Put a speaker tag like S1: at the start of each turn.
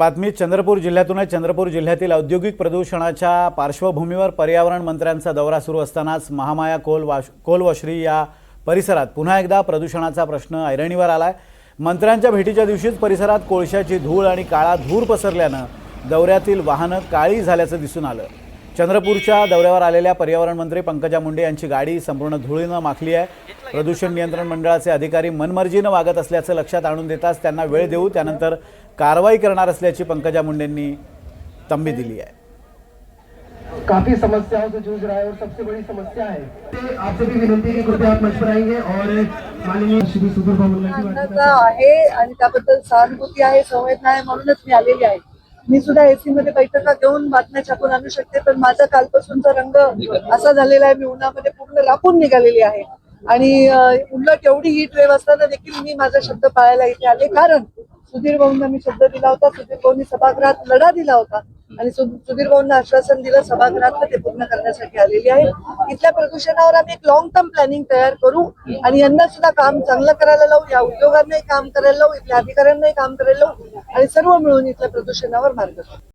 S1: बातमी चंद्रपूर जिल्ह्यातून आहे। चंद्रपूर जिल्ह्यातील औद्योगिक प्रदूषणाच्या पार्श्वभूमीवर पर्यावरण मंत्र्यांचा दौरा सुरू असतानाच महामाया कोलवश्री या परिसरात पुन्हा एकदा प्रदूषणाचा प्रश्न ऐरणीवर आलाय। मंत्र्यांच्या भेटीच्या दिवशीच परिसरात कोळशाची धूळ आणि काळा धूर पसरल्याने दौऱ्यातील वाहनं काळी झाल्याचं दिसून आलं। चंद्रपूरच्या दौऱ्यावर आलेल्या पर्यावरण मंत्री पंकजा मुंडे यांची गाडी संपूर्ण धुळीने माखली आहे। प्रदूषण नियंत्रण मंडळाचे अधिकारी मनमर्जीने वागत असल्याचं लक्षात आणून देताच त्यांना वेळ देऊ, त्यानंतर कारवाई करणार असल्याची पंकजा मुंडेंनी तंबी दिली आहे।
S2: काफी समस्याओं से जूझ रहा है और सबसे बड़ी समस्या है आपसे भी विनंती है कि कृपया आप मंच पर आएंगे और माननीय श्री सुधीर भाऊ
S3: आहे आणि त्याबद्दल सहानुभूती आहे, संवेदना आहे, म्हणूनच मी आलेली आहे। मी सुद्धा एसी मध्ये बैठका घेऊन बातम्या छापून आणू शकते, पण माझा कालपासूनचा रंग असा झालेला आहे, मी उन्हामध्ये पूर्ण रापून निघालेली आहे आणि उलट एवढी हीट वेव्ह असताना देखील मी माझा शब्द पाळायला इथे आले। कारण सुधीर भाऊंना मी शब्द दिला होता, सुधीर भाऊंनी सभागृहात लढा दिला होता आणि सुधीर भाऊंना आश्वासन दिलं सभागृहात ते पूर्ण करण्यासाठी आलेली आहे। इथल्या प्रदूषणावर आम्ही एक लॉंग टर्म प्लॅनिंग तयार करू आणि यांना सुद्धा काम चांगलं करायला लावू, या उद्योगांनाही काम करायला लावू, इथल्या अधिकाऱ्यांनाही काम करायला लावू आणि सर्व मिळून इथल्या प्रदूषणावर मार्ग काढू।